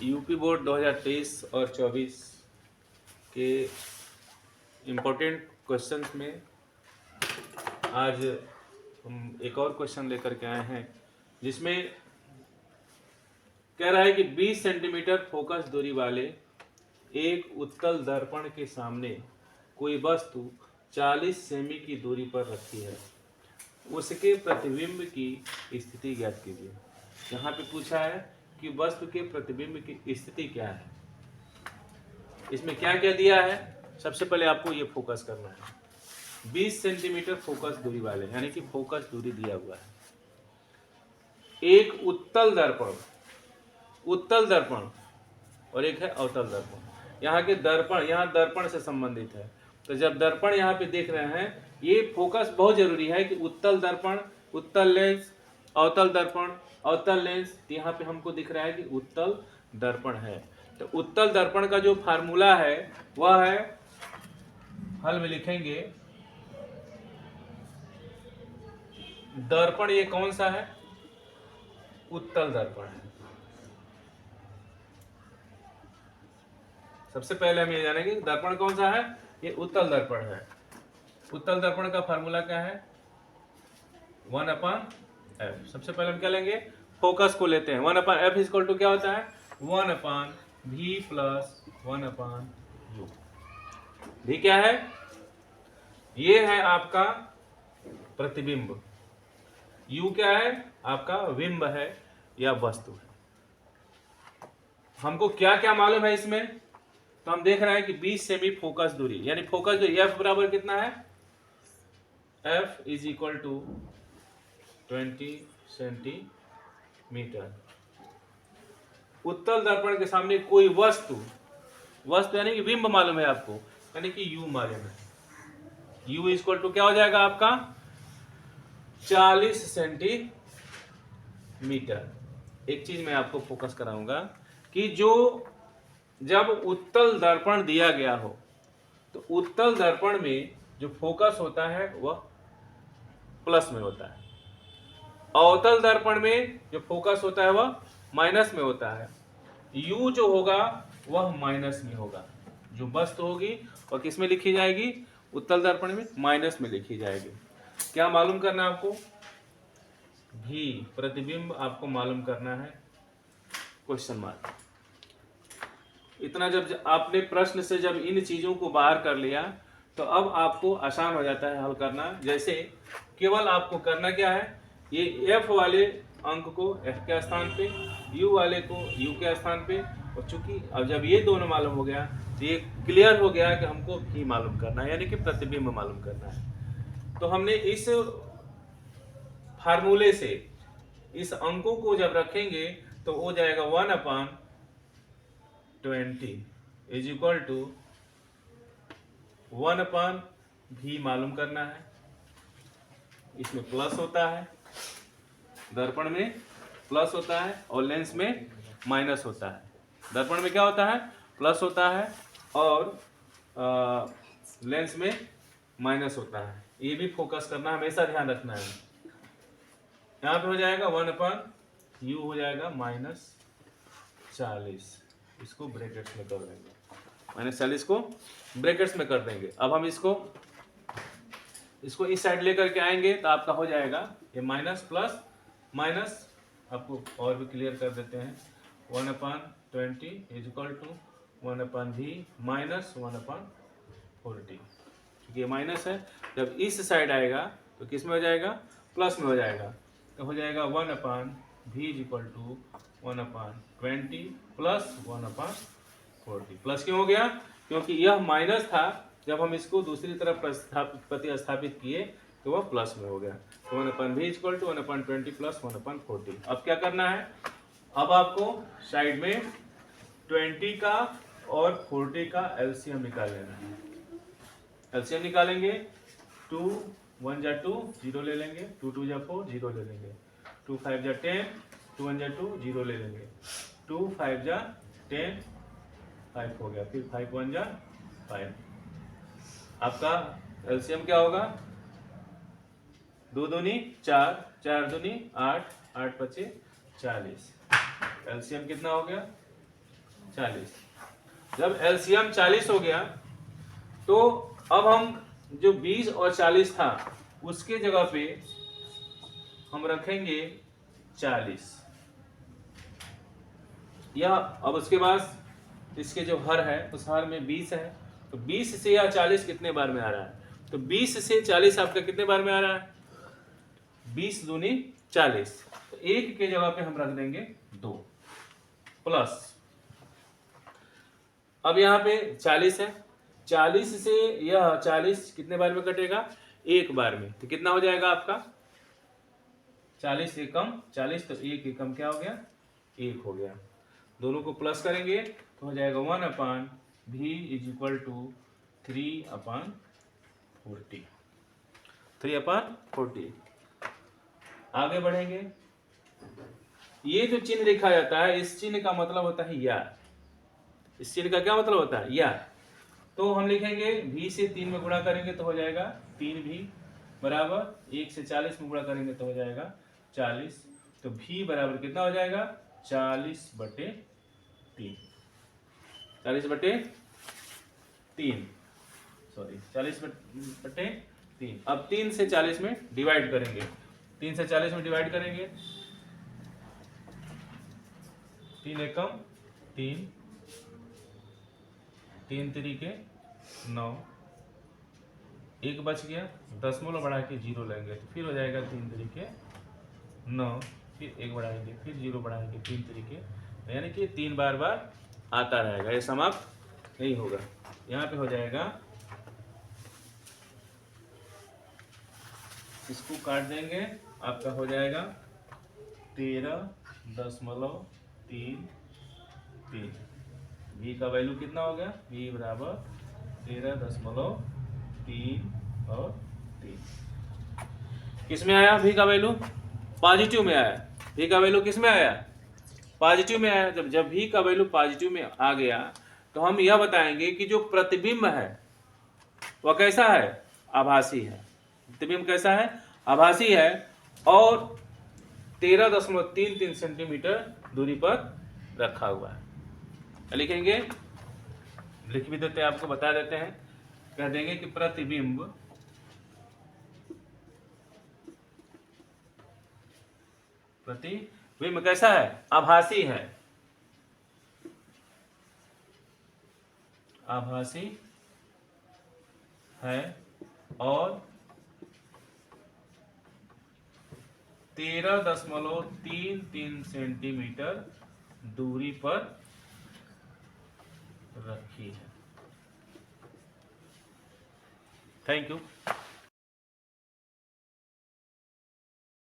UP board 2023 और 24 के important questions में आज हम एक और क्वेश्चन लेकर के आए हैं, जिसमें कह रहा है कि 20 सेंटीमीटर फोकस दूरी वाले एक उत्तल दर्पण के सामने कोई वस्तु 40 सेमी की दूरी पर रखी है, उसके प्रतिबिंब की स्थिति ज्ञात कीजिए। यहाँ पे पूछा है कि वस्तु के प्रतिबिंब की स्थिति क्या है। इसमें क्या क्या दिया है, सबसे पहले आपको ये फोकस करना है। 20 सेंटीमीटर फोकस दूरी वाले, यानी कि फोकस दूरी दिया हुआ है। एक उत्तल दर्पण और एक है अवतल दर्पण। यहाँ के दर्पण, यहाँ दर्पण से संबंधित है, तो जब दर्पण यहाँ पे देख रहे हैं, ये फोकस बहुत जरूरी है कि उत्तल दर्पण, उत्तल लेंस, अवतल दर्पण, अवतल लेंस। यहाँ पे हमको दिख रहा है कि उत्तल दर्पण है। तो उत्तल दर्पण का जो फार्मूला है वह है, हल में लिखेंगे, दर्पण ये कौन सा है, उत्तल दर्पण है। सबसे पहले हम ये जानेंगे दर्पण कौन सा है, ये उत्तल दर्पण है। उत्तल दर्पण का फार्मूला क्या है, 1/f। सबसे पहले हम क्या लेंगे, फोकस को लेते हैं। 1/f इक्वल टू क्या होता है, 1/v प्लस 1/u। भी क्या है, ये है आपका प्रतिबिंब, u क्या है, आपका बिंब है या वस्तु है। हमको क्या क्या मालूम है इसमें, तो हम देख रहे हैं कि 20 सेमी फोकस दूरी, यानी फोकस दूरी f बराबर कितना है, f is equal to 20 centimetre. उत्तल दर्पण के सामने कोई वस्तु यानी कि बिंब मालूम है आपको, यानी कि u मालूम है। u इक्वल टू क्या हो जाएगा आपका, 40 सेंटीमीटर। एक चीज मैं आपको फोकस कराऊंगा कि जब उत्तल दर्पण दिया गया हो, तो उत्तल दर्पण में जो फोकस होता है वह प्लस में होता है, अवतल दर्पण में जो फोकस होता है वह माइनस में होता है। u जो होगा वह माइनस में होगा, जो वस्तु होगी वह किस में लिखी जाएगी, उत्तल दर्पण में माइनस में लिखी जाएगी। क्या मालूम करना है आपको, भी प्रतिबिंब आपको मालूम करना है, क्वेश्चन मार्क। इतना जब आपने प्रश्न से जब इन चीजों को बाहर कर लिया, तो अब आपको आसान हो जाता है हल करना। जैसे केवल आपको करना क्या है, ये f वाले अंक को f के स्थान पे, u वाले को u के स्थान पे, और चूंकि अब जब ये दोनों मालूम हो गया तो ये क्लियर हो गया कि हमको भी मालूम करना है, यानी कि प्रतिबिंब मालूम करना है। तो हमने इस फार्मूले से इस अंकों को जब रखेंगे तो हो जाएगा 1/20 इज इक्वल टू 1/v मालूम करना है। इसमें प्लस होता है, दर्पण में प्लस होता है और लेंस में माइनस होता है। दर्पण में क्या होता है, प्लस होता है और लेंस में माइनस होता है। ये भी फोकस करना, हमेशा ध्यान रखना है। यहाँ पे हो जाएगा 1/u हो जाएगा -40, इसको ब्रैकेट्स में कर देंगे, -40 को ब्रैकेट्स में कर देंगे। अब हम इसको इस साइड लेकर के आएंगे तो आपका हो जाएगा ये माइनस प्लस माइनस, आपको और भी क्लियर कर देते हैं। 1/20 is equal to 1/v minus 1/40। क्योंकि ये माइनस है, जब इस साइड आएगा तो किस में हो जाएगा, प्लस में हो जाएगा। तो हो जाएगा 1/v is equal to 1/20 plus 1/40। Plus क्यों हो गया, क्योंकि यह माइनस था, जब हम इसको दूसरी तरफ प्रतिस्थापित किए तो वह प्लस में हो गया। तो 1/v is equal to 1/20 plus 1/40। अब क्या करना है, अब आपको साइड में 20 का और 40 का एलसीएम निकाल लेना है। एलसीएम निकालेंगे, 2 1 जा 2 0 ले लेंगे, 2 2 जा 4 0 ले लेंगे, 2 5 जा 10, 2 1 जा 2 0 ले लेंगे, 2 5 जा 10 5 हो गया, फिर 5 1 जा 5। आपका एलसीएम क्या होगा, 2 दूनी 4, 4 दूनी 8, 8 पचे 40। एलसीएम कितना हो गया, 40। जब एलसीएम 40 हो गया तो अब हम जो 20 और 40 था उसके जगह पे हम रखेंगे 40। यह अब उसके बाद इसके जो हर है उस हर में 20 है, तो 20 से यह 40 कितने बार में आ रहा है? तो 20 से 40 आपका कितने बार में आ रहा है? 20 दूनी 40। तो एक के जगह पे हम रख देंगे 2 प्लस, अब यहाँ पे 40 है, 40 से यह 40 कितने बार में कटेगा? एक बार में। तो कितना हो जाएगा आपका? 40 एकम 40, तो एक एकम क्या हो गया? 1 हो गया। दोनों को प्लस करेंगे तो हो जाएगा 1/v इज इक्वल टू 3/40। 3/40। आगे बढ़ेंगे, ये जो चिन्ह लिखा जाता है इस चिन्ह का मतलब होता है या। इस चिन्ह का क्या मतलब होता है? या। तो हम लिखेंगे v से 3 में गुणा करेंगे तो हो जाएगा 3v बराबर 1 से 40 में गुणा करेंगे तो हो जाएगा 40। तो v बराबर कितना हो जाएगा? 40/3। 40/3, सॉरी 40/3। अब 3 से 40 में डिवाइड करेंगे, 3 से 40 में डिवाइड करेंगे, 3 एकम 3, 3 तरीके 9, एक बच गया, दशमलव बढ़ा के 0 लेंगे तो फिर हो जाएगा 3 तरीके 9, फिर एक बढ़ाएंगे, फिर 0 बढ़ाएंगे, 3 तरीके, यानी कि 3 बार बार आता रहेगा, ये समाप्त नहीं होगा। यहाँ पे हो जाएगा, इसको काट देंगे, आपका हो जाएगा 13.33। v का वैल्यू कितना हो गया? v बराबर 13.3 और 3। किस में आया v का वैल्यू? पॉजिटिव में आया। v का वैल्यू किस में आया? पॉजिटिव में आया। जब v का वैल्यू पॉजिटिव में आ गया तो हम यह बताएंगे कि जो प्रतिबिंब है वह कैसा है? आभासी है। प्रतिबिंब कैसा है? आभासी है और 13.33 सेंटीमीटर दूरी पर रखा हुआ है। लिखेंगे, लिख भी देते हैं, आपको बता देते हैं, कह देंगे कि प्रतिबिंब कैसा है? आभासी है। आभासी है और 13.33 सेंटीमीटर दूरी पर रखी है। Thank you.